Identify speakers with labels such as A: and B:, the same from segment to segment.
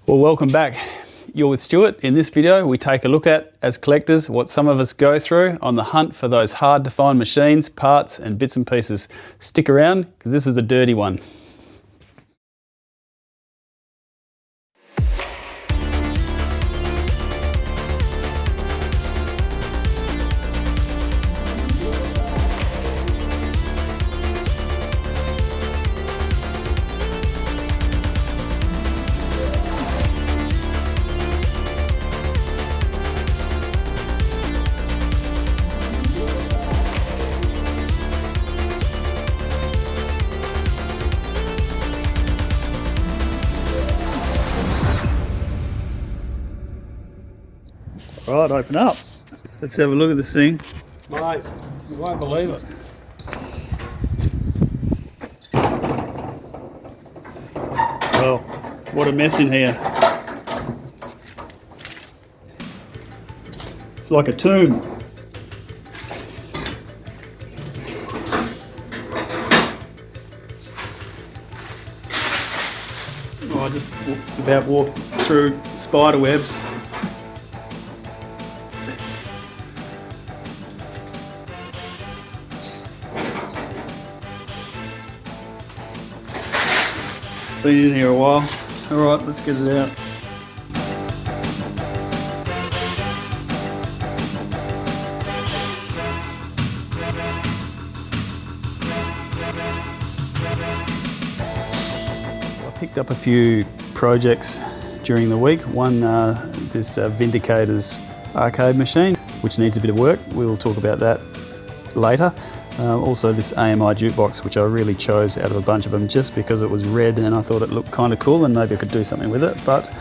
A: Well, welcome back. You're with Stuart. In this video, we take a look at, as collectors, what some of us go through on the hunt for those hard to find machines, parts and bits and pieces. Stick around, because this is a dirty one. Right, open up. Let's have a look at this thing.
B: Mate, you won't believe it.
A: Well, what a mess in here. It's like a tomb. Oh, I just about walked through spider webs. Been in here a while. Alright, let's get it out. I picked up a few projects during the week. One, this Vindicator's arcade machine, which needs a bit of work. We'll talk about that later. Also this AMI jukebox, which I really chose out of a bunch of them just because it was red and I thought it looked kind of cool and maybe I could do something with it. But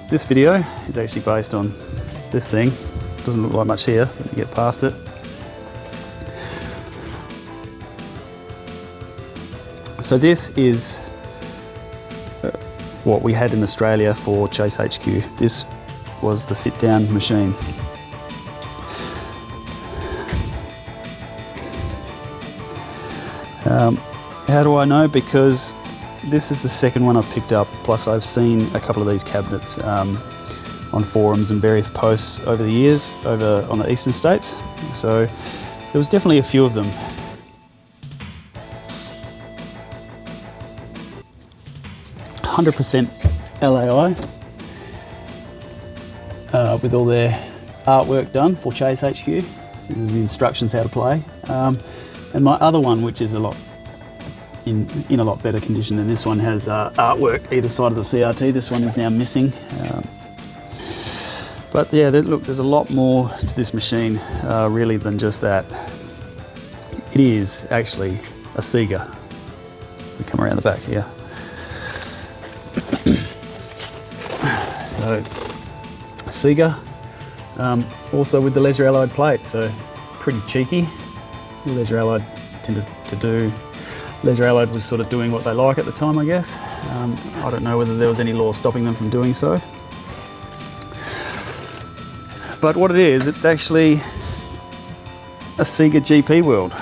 A: this video is actually based on this thing. Doesn't look like much here, but you get past it. So this is what we had in Australia for Chase HQ. This was the sit-down machine. How do I know? Because this is the second one I've picked up, plus I've seen a couple of these cabinets on forums and various posts over the years over on the eastern states, so there was definitely a few of them. .100% LAI with all their artwork done for Chase HQ. This is the instructions how to play. And my other one, which is a lot in a lot better condition than this one, has artwork either side of the CRT. This one is now missing. But yeah, look, there's a lot more to this machine really than just that. It is actually a SEGA. We come around the back here. So SEGA, also with the Leisure Allied plate, so pretty cheeky. Leisure Allied tended to do. Leisure Allied was sort of doing what they like at the time, I guess. I don't know whether there was any law stopping them from doing so. But what it is, it's actually a SEGA GP World.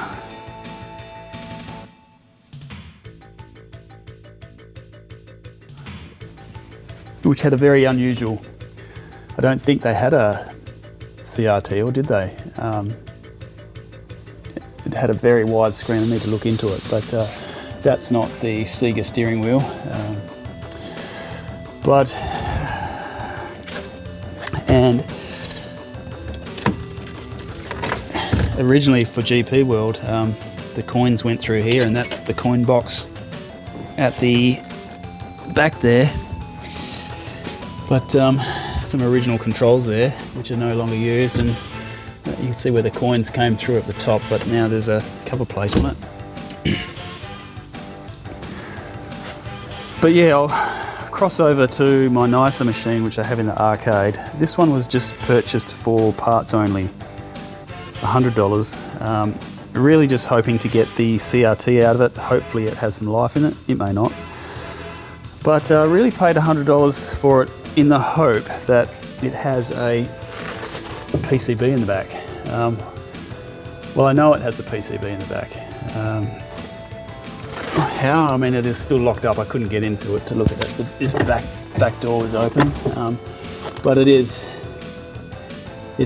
A: Which had a very unusual, I don't think they had a CRT, or did they? It had a very wide screen. I need to look into it, but that's not the SEGA steering wheel. And originally for GP World, the coins went through here, and that's the coin box at the back there. But some original controls there, which are no longer used, and you can see where the coins came through at the top, but now there's a cover plate on it. But yeah, I'll cross over to my nicer machine, which I have in the arcade. This one was just purchased for parts only, $100. Really just hoping to get the CRT out of it. Hopefully it has some life in it. It may not. But I really paid $100 for it in the hope that it has a PCB in the back. Well, I know it has a PCB in the back. How? I mean, it is still locked up. I couldn't get into it to look at it. This back back door was open, but it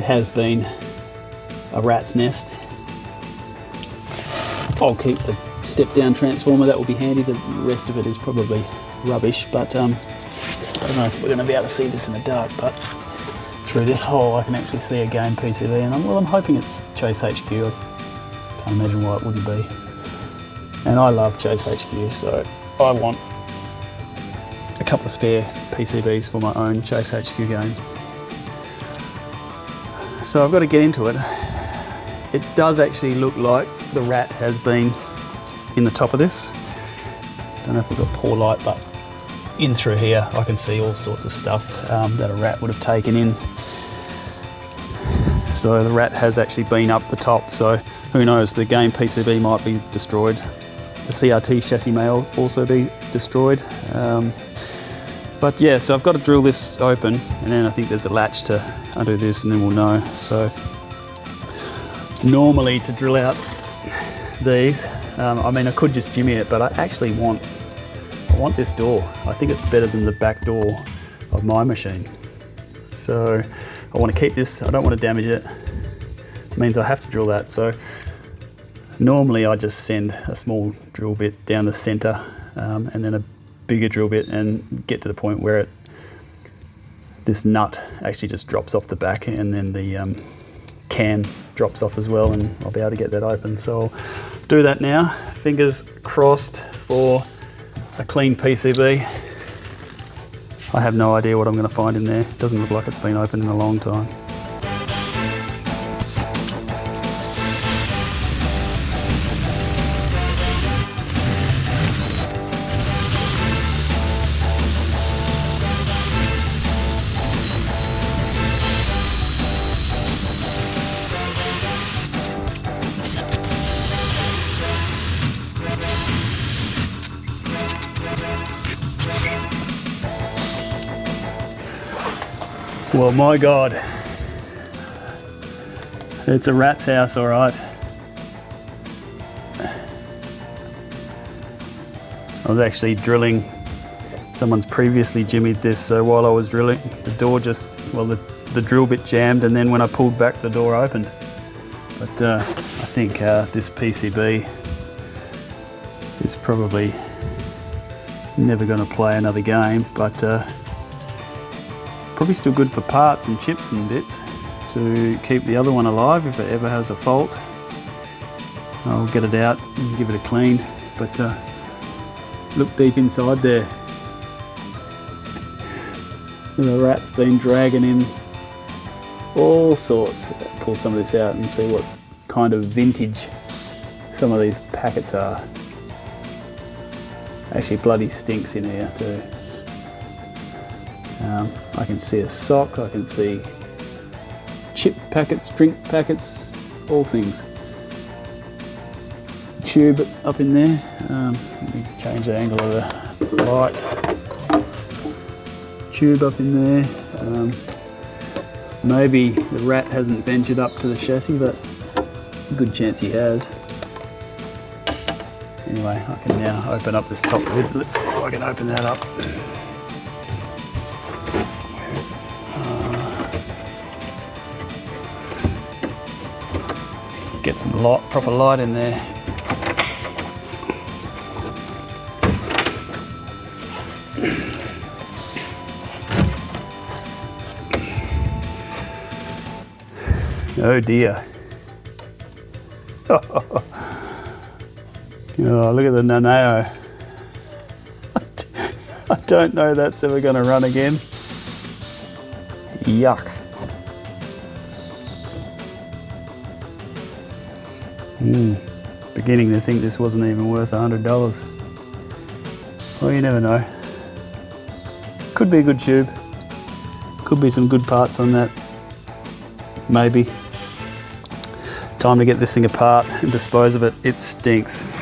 A: has been a rat's nest. I'll keep the step down transformer, that will be handy. The rest of it is probably rubbish, but I don't know if we're going to be able to see this in the dark, but through this hole I can actually see a game PCB, and I'm hoping it's Chase HQ. I can't imagine why it wouldn't be. And I love Chase HQ, so I want a couple of spare PCBs for my own Chase HQ game. So I've got to get into it. It does actually look like the rat has been in the top of this. Don't know if we've got poor light, but in through here I can see all sorts of stuff that a rat would have taken in. So the rat has actually been up the top, so who knows, the game PCB might be destroyed. The CRT chassis may also be destroyed. But yeah, so I've got to drill this open, and then I think there's a latch to undo this, and then we'll know. So normally to drill out these, I mean I could just jimmy it, but I actually want this door. I think it's better than the back door of my machine. So I want to keep this, I don't want to damage it. It means I have to drill that. So normally I just send a small drill bit down the center, and then a bigger drill bit, and get to the point where this nut actually just drops off the back, and then the cam drops off as well, and I'll be able to get that open. So I'll do that now. Fingers crossed for a clean PCB. I have no idea what I'm going to find in there. It doesn't look like it's been open in a long time. Well, my God, it's a rat's house, all right. I was actually drilling, someone's previously jimmied this, so while I was drilling, the door just, well, the drill bit jammed, and then when I pulled back, the door opened. But I think this PCB is probably never going to play another game, but probably still good for parts and chips and bits to keep the other one alive if it ever has a fault. I'll get it out and give it a clean, but look deep inside there. The rat's been dragging in all sorts. Pull some of this out and see what kind of vintage some of these packets are. Actually bloody stinks in here too. I can see a sock, I can see chip packets, drink packets, all things. Tube up in there. Let me change the angle of the light. Tube up in there. Maybe the rat hasn't ventured up to the chassis, but a good chance he has. Anyway, I can now open up this top lid. Let's see if I can open that up. Get some light, proper light in there. Oh dear. Oh, look at the Nanao. I don't know that's ever going to run again. Yuck. Beginning to think this wasn't even worth $100. Well, you never know. Could be a good tube. Could be some good parts on that. Maybe. Time to get this thing apart and dispose of it. It stinks.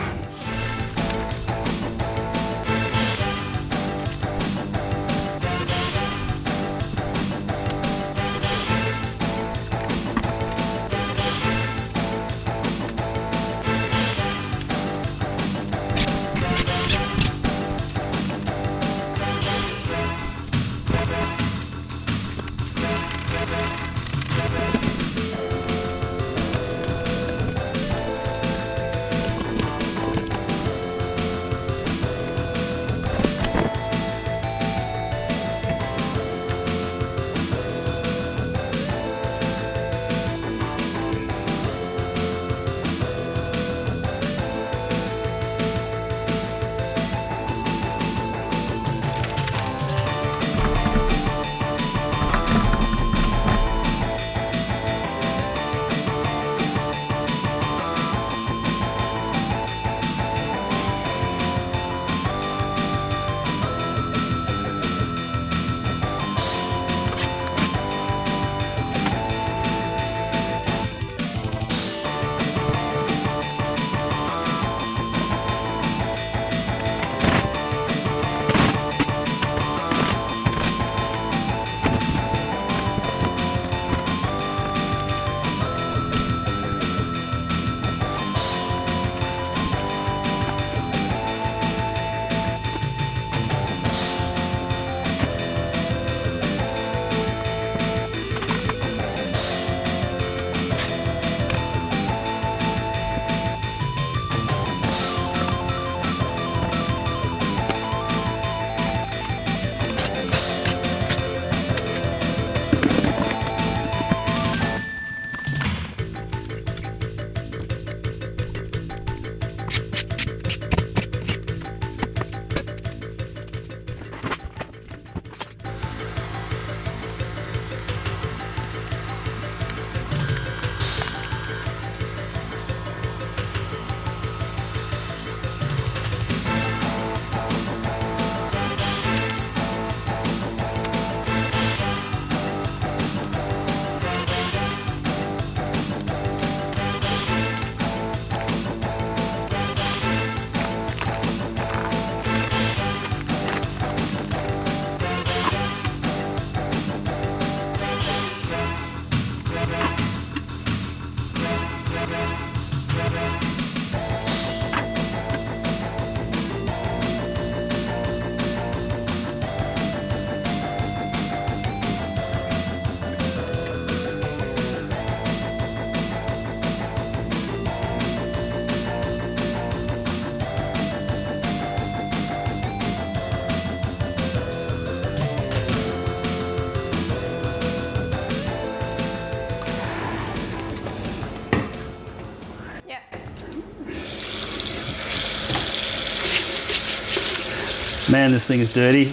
A: Man, this thing is dirty.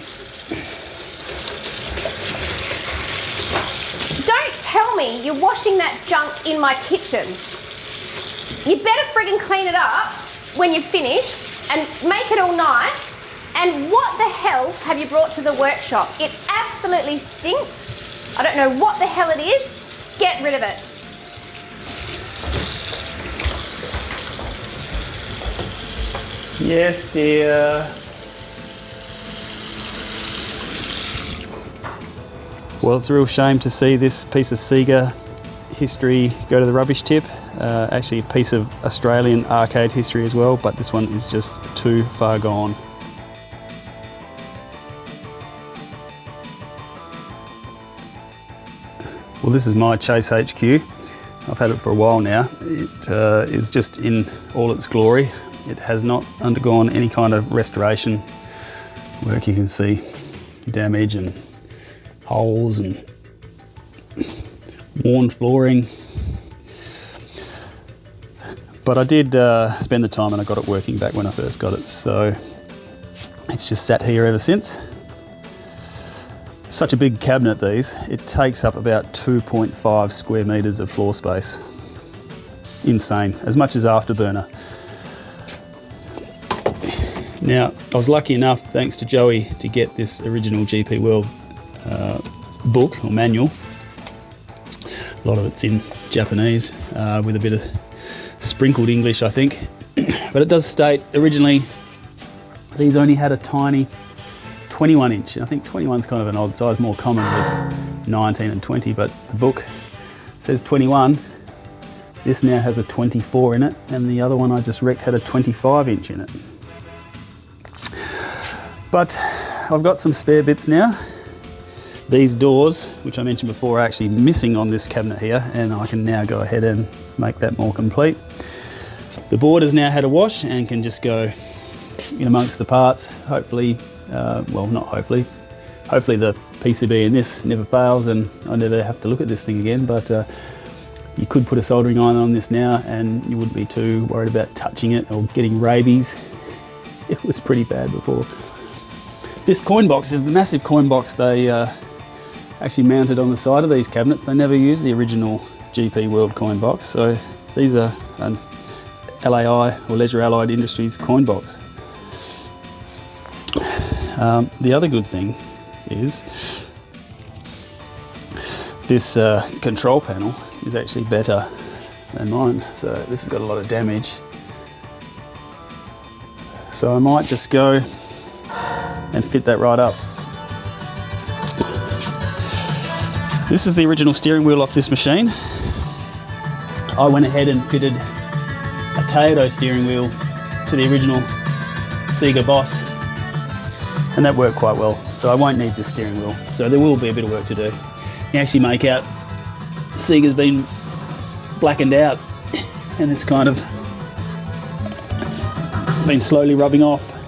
C: Don't tell me you're washing that junk in my kitchen. You better friggin' clean it up when you've finished and make it all nice. And what the hell have you brought to the workshop? It absolutely stinks. I don't know what the hell it is. Get rid of it.
A: Yes, dear. Well, it's a real shame to see this piece of SEGA history go to the rubbish tip. Actually a piece of Australian arcade history as well, but this one is just too far gone. Well, this is my Chase HQ. I've had it for a while now. It is just in all its glory. It has not undergone any kind of restoration work. You can see damage and holes and worn flooring. But I did spend the time and I got it working back when I first got it, so it's just sat here ever since. Such a big cabinet, these. It takes up about 2.5 square metres of floor space. Insane, as much as Afterburner. Now, I was lucky enough, thanks to Joey, to get this original GP World book or manual. A lot of it's in Japanese with a bit of sprinkled English, I think. But it does state originally these only had a tiny 21 inch. I think 21 is kind of an odd size, more common was 19 and 20, but the book says 21. This now has a 24 in it, and the other one I just wrecked had a 25 inch in it. But I've got some spare bits now. These doors, which I mentioned before, are actually missing on this cabinet here, and I can now go ahead and make that more complete. The board has now had a wash and can just go in amongst the parts. Hopefully, well, not hopefully, hopefully the PCB in this never fails and I never have to look at this thing again, but you could put a soldering iron on this now and you wouldn't be too worried about touching it or getting rabies. It was pretty bad before. This coin box is the massive coin box they actually mounted on the side of these cabinets. They never used the original GP World coin box, so these are an LAI or Leisure Allied Industries coin box. The other good thing is this control panel is actually better than mine, so this has got a lot of damage. So I might just go and fit that right up. This is the original steering wheel off this machine. I went ahead and fitted a Taito steering wheel to the original SEGA Boss, and that worked quite well. So I won't need this steering wheel. So there will be a bit of work to do. You actually make out SEGA's been blackened out and it's kind of been slowly rubbing off.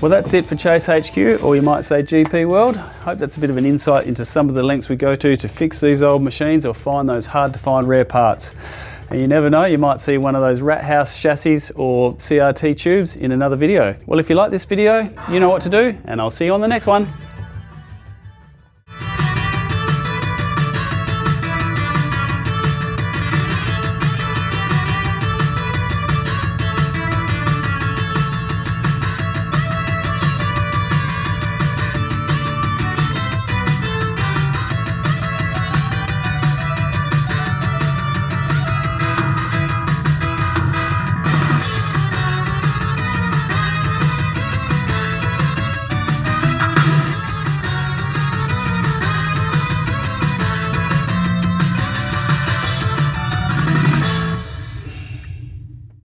A: Well, that's it for Chase HQ, or you might say GP World. Hope that's a bit of an insight into some of the lengths we go to fix these old machines or find those hard to find rare parts. And you never know, you might see one of those rat house chassis or CRT tubes in another video. Well, if you like this video, you know what to do, and I'll see you on the next one.